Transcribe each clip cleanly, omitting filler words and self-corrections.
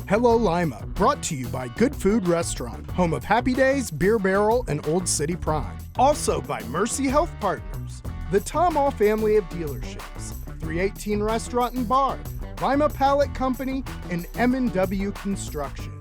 Hello Lima, brought to you by Good Food Restaurant, home of Happy Days, Beer Barrel, and Old City Prime. Also by Mercy Health Partners, the Tomall family of dealerships, 318 Restaurant and Bar, Lima Pallet Company, and M&W Construction.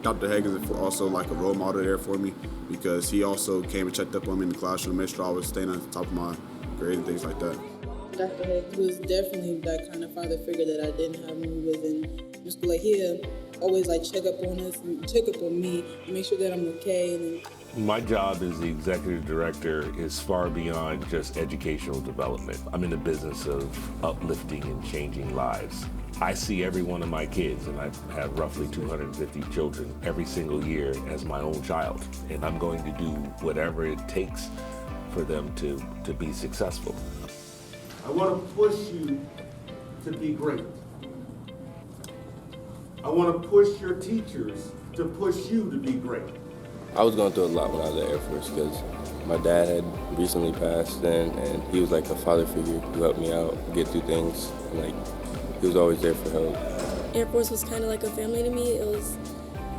Dr. Hagan is also like a role model there for me because he also came and checked up on me in the classroom, made sure I was staying on top of my grades and things like that. Dr. Hagan was definitely that kind of father figure that I didn't have when we was in school. Like he'd always like check up on us and check up on me and make sure that I'm okay. My job as the executive director is far beyond just educational development. I'm in the business of uplifting and changing lives. I see every one of my kids, and I have roughly 250 children every single year as my own child. And I'm going to do whatever it takes for them to be successful. I want to push you to be great. I want to push your teachers to push you to be great. I was going through a lot when I was at Air Force because my dad had recently passed then, and he was like a father figure who helped me out, get through things, and he was always there for help. Air Force was kind of like a family to me. It was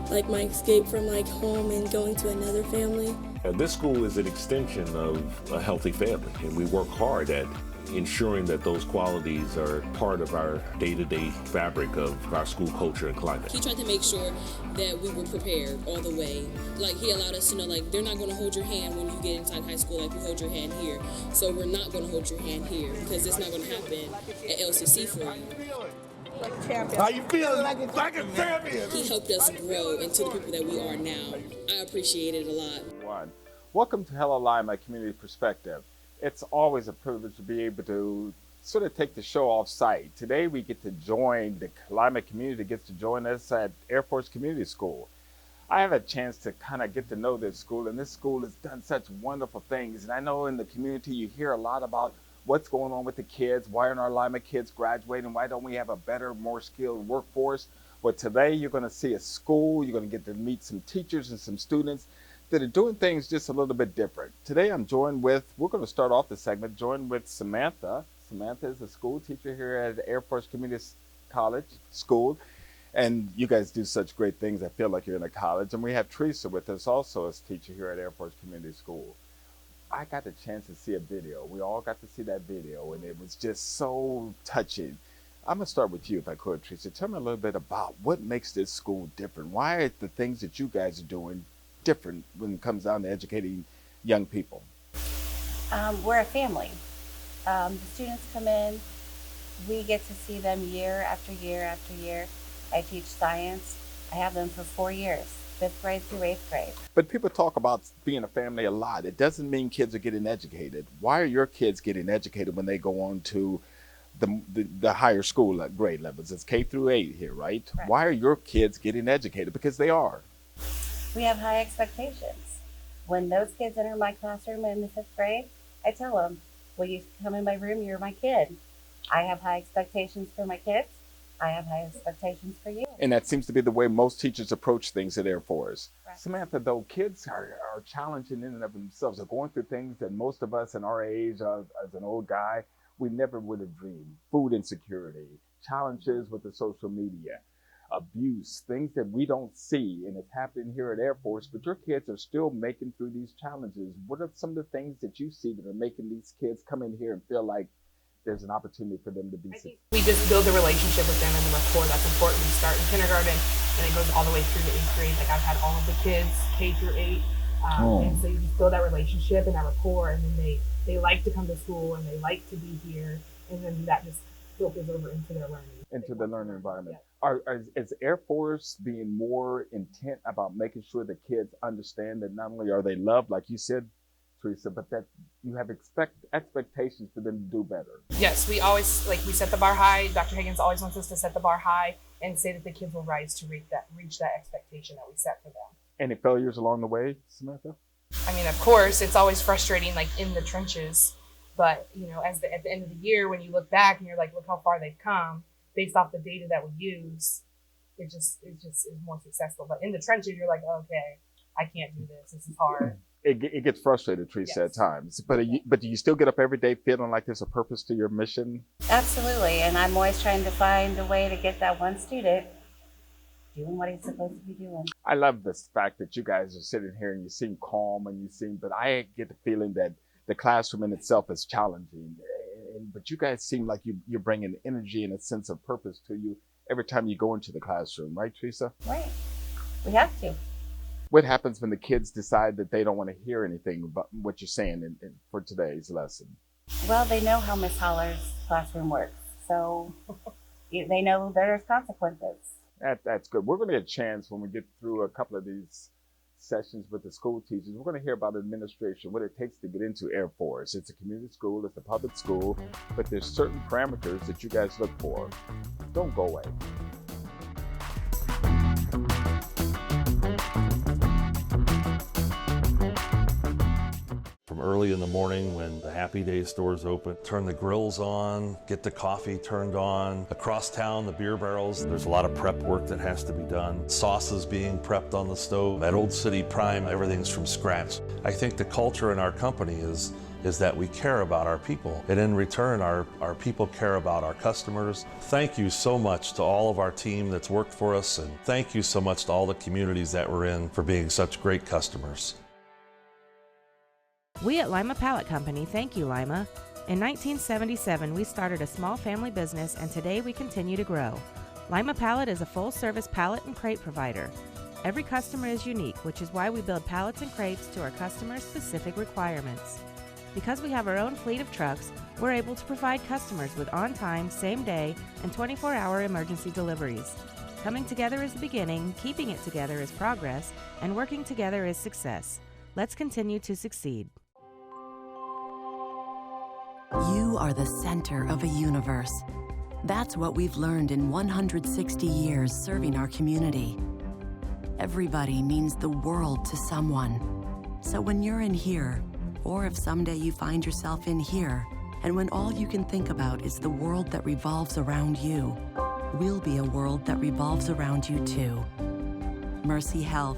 like my escape from home and going to another family. This school is an extension of a healthy family, and we work hard at ensuring that those qualities are part of our day-to-day fabric of our school culture and climate. He tried to make sure that we were prepared all the way. Like he allowed us to know, like, they're not going to hold your hand when you get inside high school like we hold your hand here. So we're not going to hold your hand here because it's not going to happen at LCC for you. How you feeling? Like a champion. He helped us grow into the people that we are now. I appreciate it a lot. Welcome to Hello Lima Community Perspective. It's always a privilege to be able to sort of take the show off site. Today we get to join, the Lima community gets to join us at Heir Force Community School. I have a chance to kind of get to know this school, and this school has done such wonderful things. And I know in the community you hear a lot about what's going on with the kids. Why aren't our Lima kids graduating? Why don't we have a better, more skilled workforce? But today you're going to see a school, you're going to get to meet some teachers and some students that are doing things just a little bit different. Today I'm joined with, we're going to start off the segment, joined with Samantha. Samantha is a school teacher here at Heir Force Community School. And you guys do such great things. I feel like you're in a college. And we have Teresa with us also as teacher here at Heir Force Community School. I got the chance to see a video. We all got to see that video, and it was just so touching. I'm going to start with you, if I could, Teresa. Tell me a little bit about what makes this school different. Why are the things that you guys are doing different when it comes down to educating young people? We're a family. The students come in, we get to see them year after year after year. I teach science. I have them for 4 years, 5th grade through 8th grade. But people talk about being a family a lot. It doesn't mean kids are getting educated. Why are your kids getting educated when they go on to the higher school grade levels? It's K through 8 here, right? Correct. Why are your kids getting educated? Because they are. We have high expectations. When those kids enter my classroom in the 5th grade, I tell them, will you come in my room? You're my kid. I have high expectations for my kids. I have high expectations for you. And that seems to be the way most teachers approach things at Air Force. Right. Samantha, though, kids are challenging in and of themselves. They're going through things that most of us in our age, as an old guy, we never would have dreamed. Food insecurity, challenges with the social media, abuse, things that we don't see, and it's happening here at Air Force, but your kids are still making through these challenges. What are some of the things that you see that are making these kids come in here and feel like there's an opportunity for them to be successful? We just build a relationship with them and the rapport. That's important. We start in kindergarten and it goes all the way through to 8th grade. Like I've had all of the kids, K through 8. And so you just build that relationship and that rapport, and then they like to come to school and they like to be here, and then that just filters over into their learning. Into the learning environment. Yeah. Is Air Force being more intent about making sure that kids understand that not only are they loved, like you said, Teresa, but that you have expectations for them to do better? Yes, we always, we set the bar high. Dr. Higgins always wants us to set the bar high and say that the kids will rise to reach that expectation that we set for them. Any failures along the way, Samantha? I mean, of course, it's always frustrating, in the trenches. But, at the end of the year, when you look back and you're like, look how far they've come, based off the data that we use, it just is more successful. But in the trenches, you're like, okay, I can't do this. This is hard. It gets frustrated, Teresa, at times. But do you still get up every day feeling like there's a purpose to your mission? Absolutely, and I'm always trying to find a way to get that one student doing what he's supposed to be doing. I love this fact that you guys are sitting here and you seem calm and but I get the feeling that the classroom in itself is challenging. But you guys seem like you're bringing energy and a sense of purpose to you every time you go into the classroom, right, Teresa? Right, we have to. What happens when the kids decide that they don't want to hear anything about what you're saying for today's lesson? Well, they know how Miss Holler's classroom works, so they know there's consequences. That's good. We're going to get a chance when we get through a couple of these sessions with the school teachers. We're going to hear about administration, what it takes to get into Air Force. It's a community school, it's a public school, but there's certain parameters that you guys look for. Don't go away. From early in the morning when the Happy Days stores open, turn the grills on, get the coffee turned on. Across town, the beer barrels, there's a lot of prep work that has to be done. Sauces being prepped on the stove. At Old City Prime, everything's from scratch. I think the culture in our company is that we care about our people. And in return, our people care about our customers. Thank you so much to all of our team that's worked for us, and thank you so much to all the communities that we're in for being such great customers. We at Lima Pallet Company thank you, Lima. In 1977, we started a small family business, and today we continue to grow. Lima Pallet is a full-service pallet and crate provider. Every customer is unique, which is why we build pallets and crates to our customers' specific requirements. Because we have our own fleet of trucks, we're able to provide customers with on-time, same-day, and 24-hour emergency deliveries. Coming together is the beginning, keeping it together is progress, and working together is success. Let's continue to succeed. You are the center of a universe. That's what we've learned in 160 years serving our community. Everybody means the world to someone. So when you're in here, or if someday you find yourself in here, and when all you can think about is the world that revolves around you, we'll be a world that revolves around you too. Mercy Health.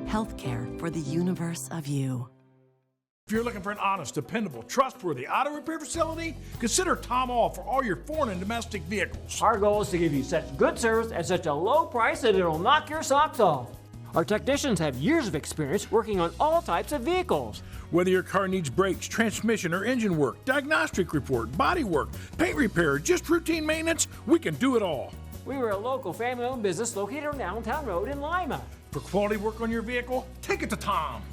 Healthcare for the universe of you. If you're looking for an honest, dependable, trustworthy auto repair facility, consider Tom All for all your foreign and domestic vehicles. Our goal is to give you such good service at such a low price that it'll knock your socks off. Our technicians have years of experience working on all types of vehicles. Whether your car needs brakes, transmission, or engine work, diagnostic report, body work, paint repair, just routine maintenance, we can do it all. We were a local family-owned business located on Downtown Road in Lima. For quality work on your vehicle, take it to Tom.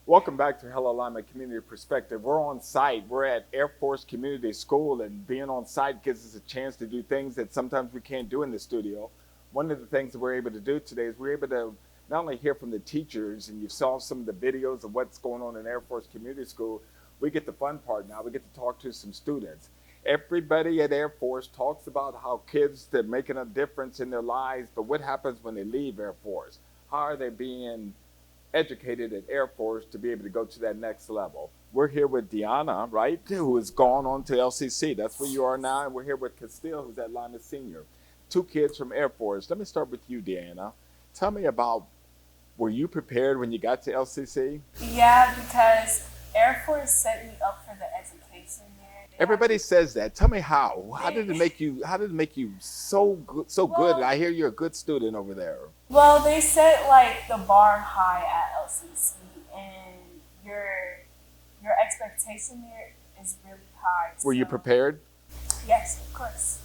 Welcome back to Hello Lima Community Perspective. We're on site. We're at Heir Force Community School, and being on site gives us a chance to do things that sometimes we can't do in the studio. One of the things that we're able to do today is we're able to not only hear from the teachers, and you saw some of the videos of what's going on in Heir Force Community School, we get the fun part now. We get to talk to some students. Everybody at Heir Force talks about how kids, they're making a difference in their lives, but what happens when they leave Heir Force? How are they being educated at Heir Force to be able to go to that next level? We're here with Deanna, right, who has gone on to LCC. That's where you are now. And we're here with Castile, who's at Lima Senior. Two kids from Heir Force. Let me start with you, Deanna. Tell me about, were you prepared when you got to LCC? Yeah, because Heir Force set me up for the education there. Everybody says that. Tell me how. How did it make you so good? Good. I hear you're a good student over there. Well, they set like the bar high at LCC, and your expectation there is really high. Were you prepared? Yes, of course.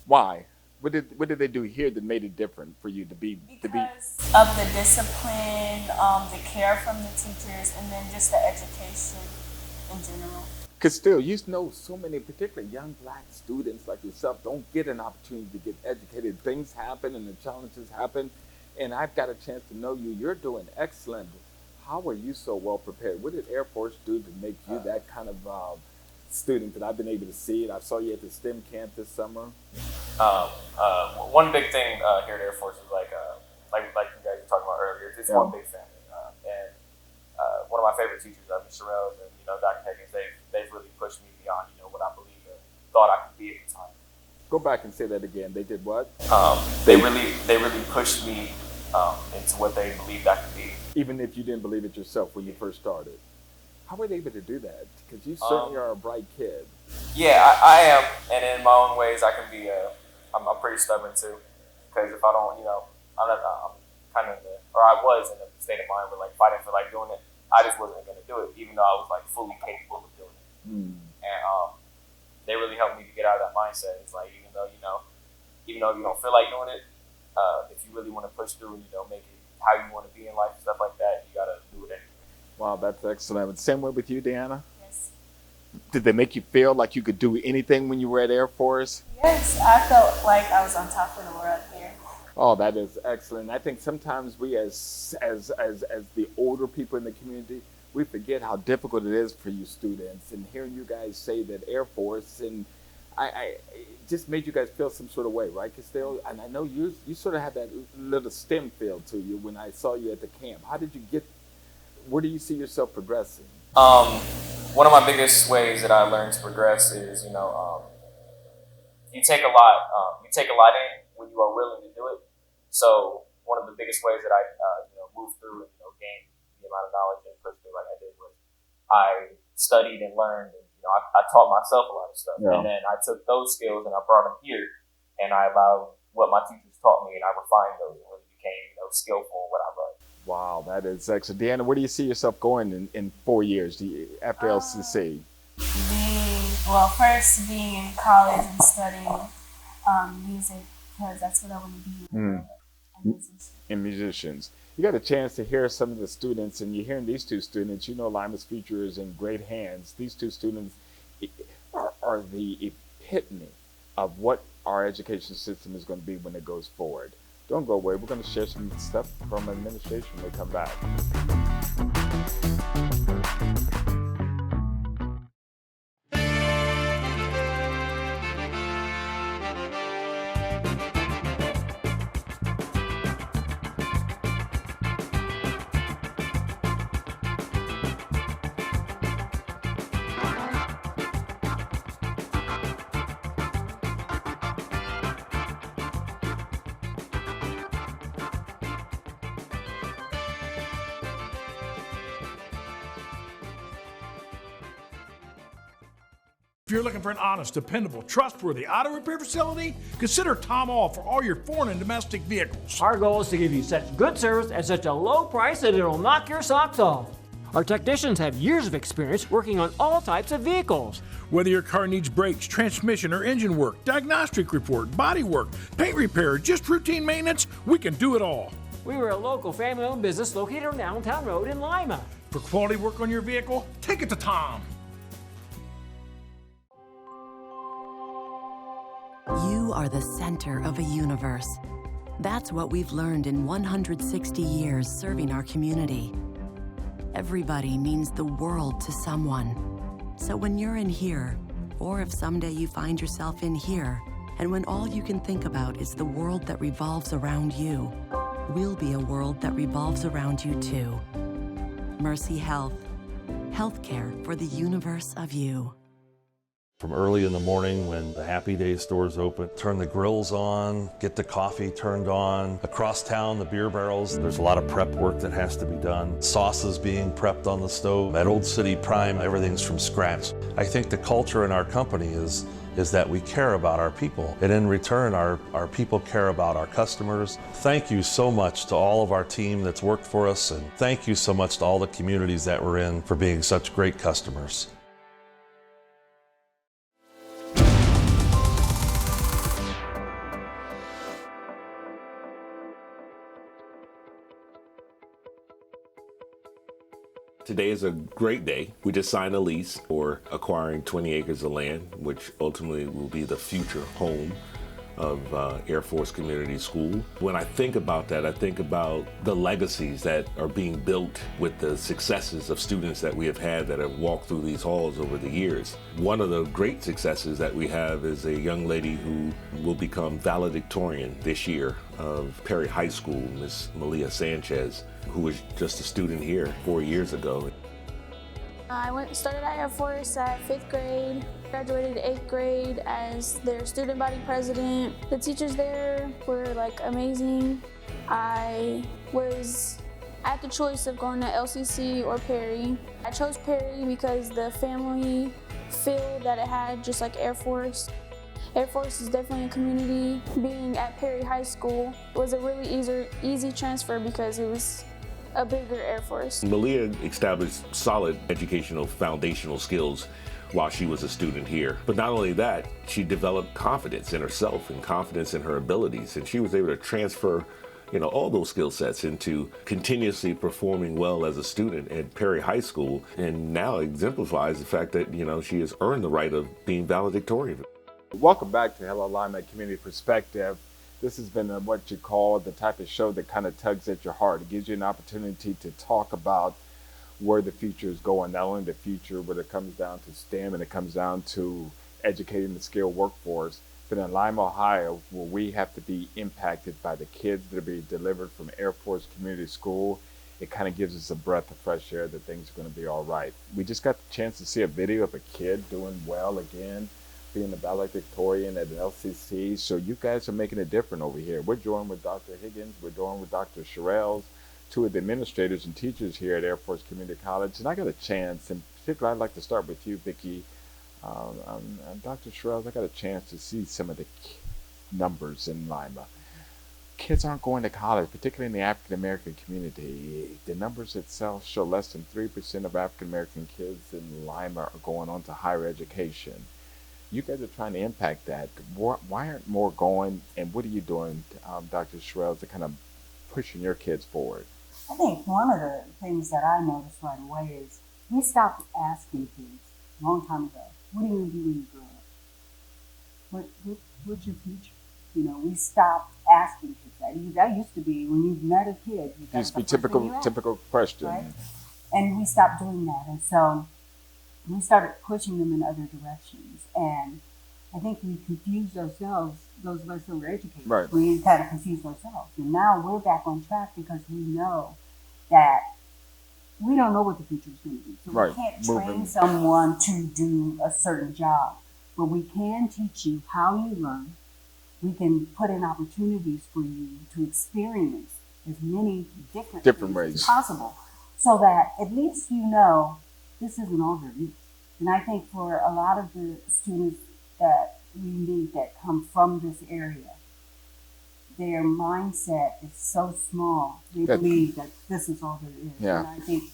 Why? What did they do here that made it different for you to be? Because of the discipline, the care from the teachers, and then just the education in general. Because still, you know, so many, particularly young black students like yourself, don't get an opportunity to get educated. Things happen and the challenges happen, and I've got a chance to know you. You're doing excellent. How are you so well prepared? What did Heir Force do to make you that kind of student that I've been able to see? I saw you at the STEM camp this summer. One big thing here at Heir Force is like you guys were talking about earlier. It's one big family, and one of my favorite teachers, Ms. Sherrills and Dr. Higgins, they've really pushed me beyond what I believe and thought I could be at the time. Go back and say that again. They did what? They really pushed me into what they believed I could be. Even if you didn't believe it yourself when you first started. How were they able to do that? Because you certainly are a bright kid. Yeah, I am, and in my own ways, I can be. I'm pretty stubborn too. Because if I don't, I'm kind of, I was in a state of mind where like fighting for like doing it, I just wasn't going to do it, even though I was like fully capable of doing it. And they really helped me to get out of that mindset. It's like even though you don't feel like doing it, if you really want to push through and make it how you want to be in life and stuff like that, you got to do it anyway. Wow, that's excellent. Same way with you, Deanna? Yes. Did they make you feel like you could do anything when you were at Heir Force? Yes, I felt like I was on top of the world here. Oh, that is excellent. I think sometimes we as the older people in the community, we forget how difficult it is for you students. And hearing you guys say that Heir Force, and I it just made you guys feel some sort of way, right, Castile? And I know you sort of had that little STEM feel to you when I saw you at the camp. How did you where do you see yourself progressing? One of my biggest ways that I learned to progress is, you take a lot in when you are willing to do it. So one of the biggest ways that I, moved through and, gained the amount of knowledge and pushed through like I did was I studied and learned, and, I taught myself a lot of stuff. Yeah. And then I took those skills and I brought them here, and I allowed what my teachers taught me, and I refined those and really became, skillful in what I loved. Wow, that is excellent. Deanna, where do you see yourself going in 4 years after LCC? First being in college and studying music, because that's what I want to be. And musicians. You got a chance to hear some of the students, and you're hearing these two students. Lima's future is in great hands. These two students are the epitome of what our education system is going to be when it goes forward. Don't go away. We're going to share some stuff from administration when we come back. If you're looking for an honest, dependable, trustworthy auto repair facility, consider Tom All for all your foreign and domestic vehicles. Our goal is to give you such good service at such a low price that it'll knock your socks off. Our technicians have years of experience working on all types of vehicles. Whether your car needs brakes, transmission, or engine work, diagnostic report, body work, paint repair, just routine maintenance, we can do it all. We were a local family-owned business located on Downtown Road in Lima. For quality work on your vehicle, take it to Tom. You are the center of a universe. That's what we've learned in 160 years serving our community. Everybody means the world to someone. So when you're in here, or if someday you find yourself in here, and when all you can think about is the world that revolves around you, we'll be a world that revolves around you too. Mercy Health. Healthcare for the universe of you. From early in the morning when the Happy Days stores open, turn the grills on, get the coffee turned on. Across town, the beer barrels, there's a lot of prep work that has to be done. Sauces being prepped on the stove. At Old City Prime, everything's from scratch. I think the culture in our company is that we care about our people. And in return, our people care about our customers. Thank you so much to all of our team that's worked for us, and thank you so much to all the communities that we're in for being such great customers. Today is a great day. We just signed a lease for acquiring 20 acres of land, which ultimately will be the future home of Heir Force Community School. When I think about that, I think about the legacies that are being built with the successes of students that we have had that have walked through these halls over the years. One of the great successes that we have is a young lady who will become valedictorian this year of Perry High School, Miss Malia Sanchez, who was just a student here 4 years ago. I started at Heir Force at 5th grade, graduated 8th grade as their student body president. The teachers there were like amazing. I was at the choice of going to LCC or Perry. I chose Perry because the family feel that it had, just like Air Force. Air Force is definitely a community. Being at Perry High School was a really easy transfer because it was a bigger Air Force. Malia established solid educational foundational skills while she was a student here. But not only that, she developed confidence in herself and confidence in her abilities, and she was able to transfer all those skill sets into continuously performing well as a student at Perry High School, and now exemplifies the fact that, she has earned the right of being valedictorian. Welcome back to Hello Lima Community Perspective. This has been what you call the type of show that kind of tugs at your heart. It gives you an opportunity to talk about where the future is going, not only the future, but it comes down to STEM and it comes down to educating the skilled workforce. But in Lima, Ohio, where we have to be impacted by the kids that are being delivered from Heir Force Community School, it kind of gives us a breath of fresh air that things are going to be all right. We just got the chance to see a video of a kid doing well again, being a valedictorian at an LCC. So you guys are making it different over here. We're joined with Dr. Higgins. We're joined with Dr. Sherrells, two of the administrators and teachers here at Heir Force Community College. And I got a chance, in particular, I'd like to start with you, Vicki. Dr. Sherrells, I got a chance to see some of the numbers in Lima. Kids aren't going to college, particularly in the African-American community. The numbers itself show less than 3% of African-American kids in Lima are going on to higher education. You guys are trying to impact that. Why aren't more going, and what are you doing, Dr. Sherrells, to kind of pushing your kids forward? I think one of the things that I noticed right away is we stopped asking kids a long time ago, what are you going to do when you grow up? What's your future? We stopped asking kids that. That used to be when you met a kid. Used to be typical question. Right? And we stopped doing that. And so we started pushing them in other directions. And I think we confused ourselves, those of us who were educated. Right. We kind of confused ourselves. And now we're back on track because we know that we don't know what the future is going to be. So right. We can't train someone to do a certain job. But we can teach you how you learn. We can put in opportunities for you to experience as many different ways as possible, so that at least this isn't all there is. And I think for a lot of the students that we meet that come from this area, their mindset is so small. They believe that this is all there is. Yeah. And I think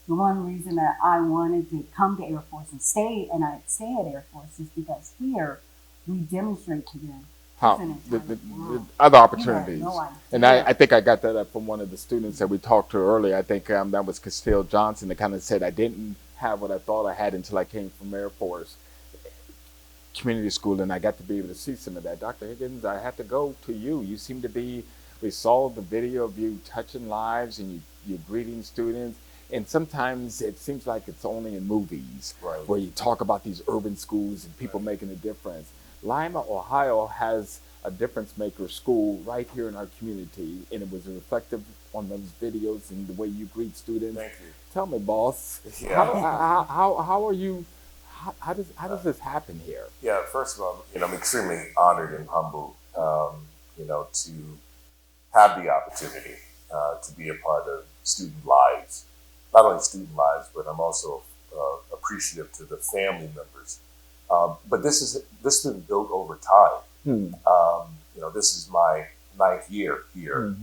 the one reason that I wanted to come to Air Force and stay at Air Force is because here we demonstrate to them the other opportunities. No and I think I got that up from one of the students that we talked to earlier. I think that was Castile Johnson that kind of said, I didn't have what I thought I had until I came from Air Force Community School, and I got to be able to see some of that. Dr. Higgins, I have to go to you. You seem to be, we saw the video of you touching lives and you're greeting students. And sometimes it seems like it's only in movies where you talk about these urban schools and people making a difference. Lima, Ohio has a difference maker school right here in our community, and it was reflective on those videos and the way you greet students. Thank you. Tell me, boss, Yeah. how are you? How does this happen here? Yeah, first of all, I'm extremely honored and humbled, to have the opportunity to be a part of student lives. Not only student lives, but I'm also appreciative to the family members. But this has been built over time. This is my 9th year here,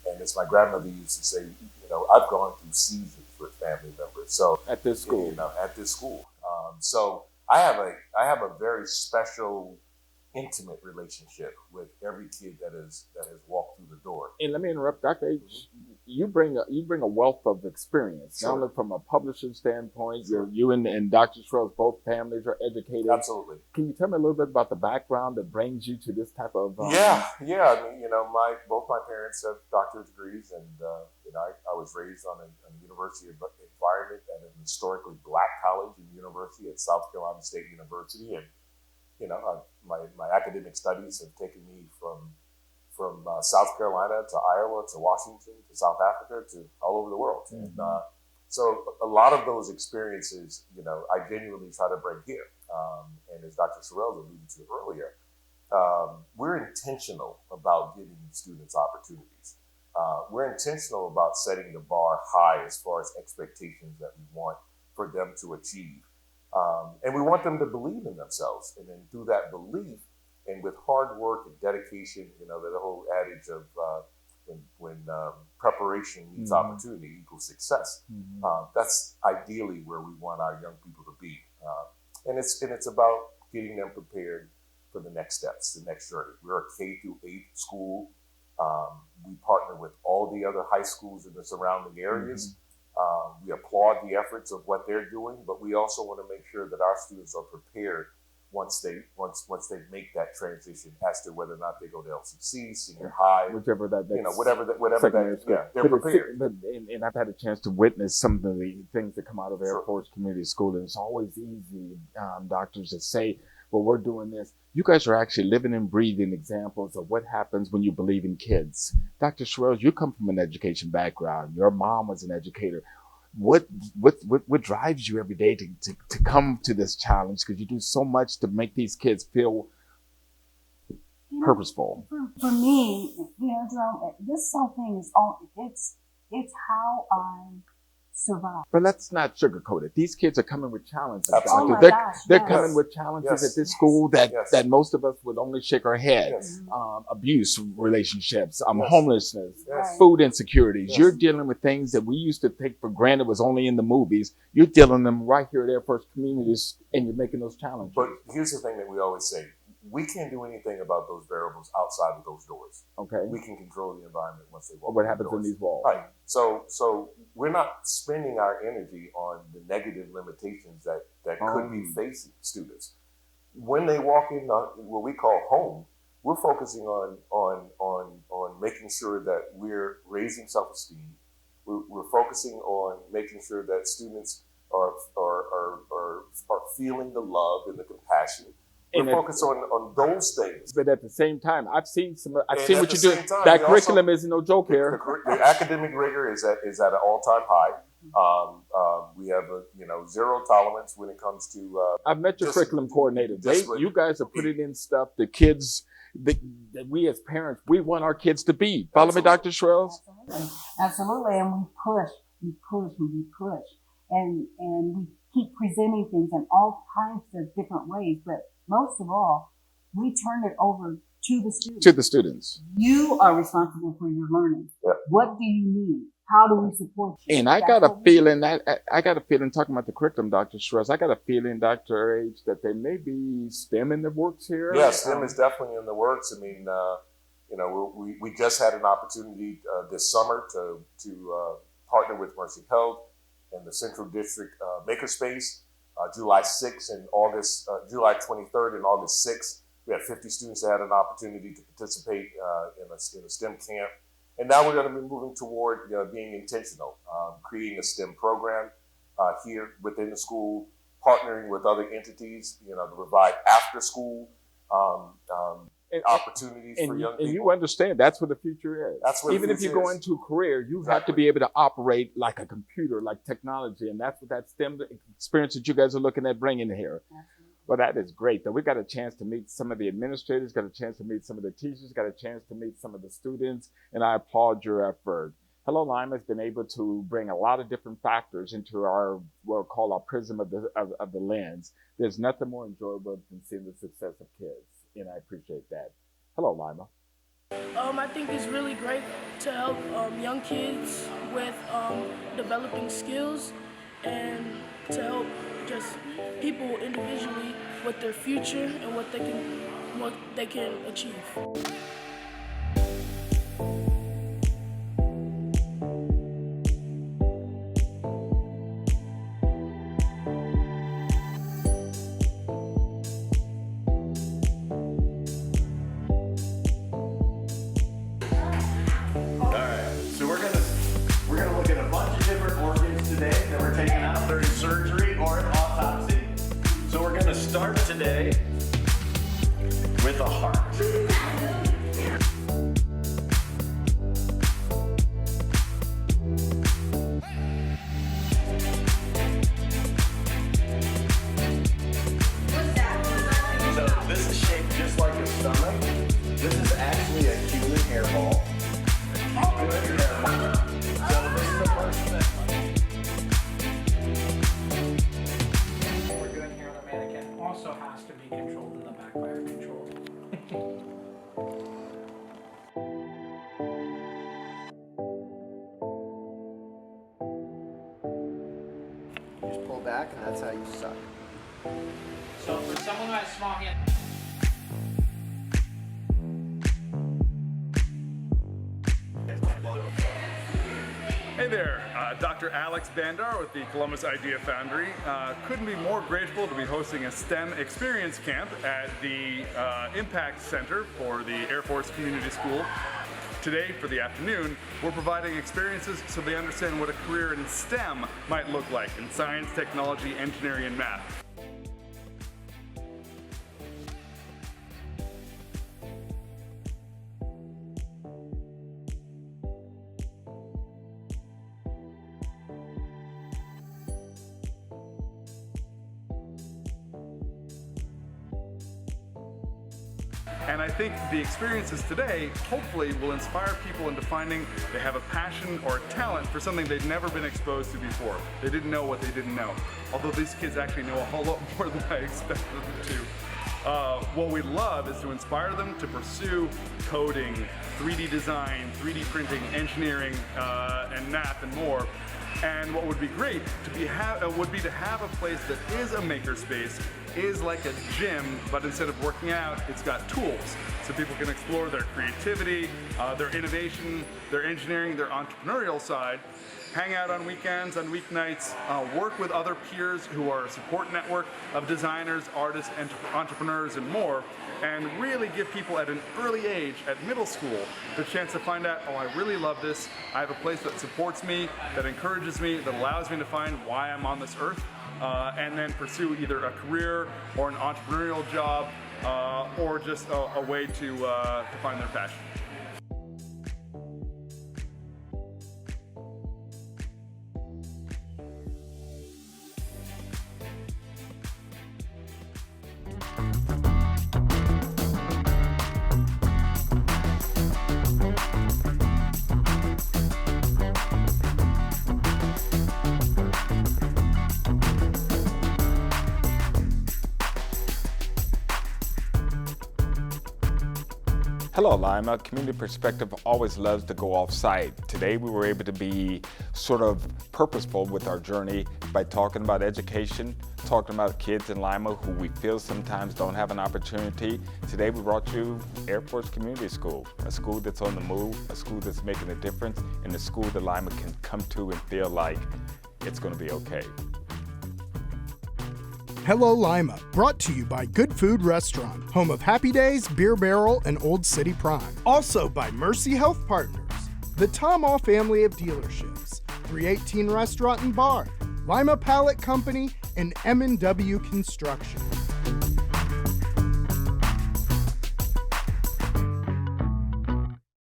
and as my grandmother used to say, I've gone through seasons with family members. So at this school, so I have a very special, intimate relationship with every kid that has walked through the door. And let me interrupt, Dr. H. You bring a wealth of experience, Sure. not only from a publisher standpoint. Sure. You and Dr. Sherrells, both families are educated. Absolutely. Can you tell me a little bit about the background that brings you to this type of? Yeah. I mean, both my parents have doctorate degrees, and I was raised on a university environment at an historically black college and university at South Carolina State University, and my academic studies have taken me from South Carolina to Iowa to Washington to South Africa to all over the world. And So a lot of those experiences, I genuinely try to bring here. And as Dr. Sherrell alluded to earlier, we're intentional about giving students opportunities. We're intentional about setting the bar high as far as expectations that we want for them to achieve. And we want them to believe in themselves. And then through that belief and with hard work and dedication, the whole adage of when preparation meets opportunity equals success. That's ideally where we want our young people to be. And it's about getting them prepared for the next steps, the next journey. We're a K through 8 school. We partner with all the other high schools in the surrounding areas. We applaud the efforts of what they're doing, but we also want to make sure that our students are prepared once they make that transition as to whether or not they go to LCC, senior high, whichever that whatever that is. Yeah, they're prepared. And I've had a chance to witness some of the things that come out of Heir Force Community School, and it's always easy, doctors, to say, well, we're doing this. You guys are actually living and breathing examples of what happens when you believe in kids. Dr. Sherrell, you come from an education background. Your mom was an educator. What drives you every day to come to this challenge? Because you do so much to make these kids feel purposeful. For me, Jerome, this whole thing is it's how I survive. But let's not sugarcoat it. These kids are coming with challenges. Oh my they're gosh, they're yes. coming with challenges Yes. at this school that most of us would only shake our head. Yes. Abuse relationships, Yes. homelessness, Yes. food insecurities. Yes. You're dealing with things that we used to take for granted was only in the movies. You're dealing with them right here at Heir Force Communities, and you're making those challenges. But here's the thing that we always say. We can't do anything about those variables outside of those doors. Okay. We can control the environment once they walk What through happens the in doors. these walls? Right. So we're not spending our energy on the negative limitations that could be facing students. When they walk in what we call home, we're focusing on making sure that we're raising self-esteem. We're focusing on making sure that students are feeling the love and the compassion. We're focused on those things. But at the same time, I've seen what at you the do. same time, That we curriculum isn't no joke here. The academic rigor is at an all-time high. We have zero tolerance when it comes to. I've met your curriculum coordinator. You guys are putting in stuff that kids, that we as parents, we want our kids to be. Follow me, Dr. Sherrell? Absolutely, and we push, and we keep presenting things in all kinds of different ways. But most of all, we turn it over to the students. To the students. You are responsible for your learning. Yeah. What do you need? How do we support you? And I got a feeling talking about the curriculum, Dr. Sherrell, I got a feeling, Dr. H, that there may be STEM in the works here. Yeah, STEM is definitely in the works. I mean, we just had an opportunity this summer to partner with Mercy Health and the Central District Makerspace. July 6th and July 23rd and August 6th. We had 50 students that had an opportunity to participate in a STEM camp. And now we're going to be moving toward being intentional, creating a STEM program here within the school, partnering with other entities, to provide after school opportunities for young people. And you understand that's what the future is. That's what Even if you go into a career, you have to be able to operate like a computer, like technology. And that's what that STEM experience that you guys are looking at bringing here. Well, that is great. Though we got a chance to meet some of the administrators, got a chance to meet some of the teachers, got a chance to meet some of the students, and I applaud your effort. Hello Lima has been able to bring a lot of different factors into our, what we'll call our prism of the lens. There's nothing more enjoyable than seeing the success of kids, and I appreciate that. Hello Lima. I think it's really great to help young kids with developing skills and to help just people individually with their future and what they can achieve. Start today with a heart. back, and that's how you suck. So for someone who has small hands. Hey there, Dr. Alex Bandar with the Columbus Idea Foundry. Couldn't be more grateful to be hosting a STEM experience camp at the Impact Center for the Heir Force Community School. Today, for the afternoon, we're providing experiences so they understand what a career in STEM might look like in science, technology, engineering, and math. And I think the experiences today hopefully will inspire people into finding they have a passion or a talent for something they've never been exposed to before. They didn't know what they didn't know. Although these kids actually know a whole lot more than I expected them to. What we love is to inspire them to pursue coding, 3D design, 3D printing, engineering, and math and more. And what would be great would be to have a place that is a makerspace, is like a gym, but instead of working out, it's got tools. So people can explore their creativity, their innovation, their engineering, their entrepreneurial side, hang out on weekends, on weeknights, work with other peers who are a support network of designers, artists, entrepreneurs, and more, and really give people at an early age, at middle school, the chance to find out, oh, I really love this. I have a place that supports me, that encourages me, that allows me to find why I'm on this earth, and then pursue either a career or an entrepreneurial job, or just a way to find their passion. Hello Lima, Community Perspective always loves to go off-site. Today we were able to be sort of purposeful with our journey by talking about education, talking about kids in Lima who we feel sometimes don't have an opportunity. Today we brought you Heir Force Community School, a school that's on the move, a school that's making a difference, and a school that Lima can come to and feel like it's going to be okay. Hello Lima, brought to you by Good Food Restaurant, home of Happy Days, Beer Barrel, and Old City Prime. Also by Mercy Health Partners, the Tomaw family of dealerships, 318 Restaurant and Bar, Lima Pallet Company, and M&W Construction.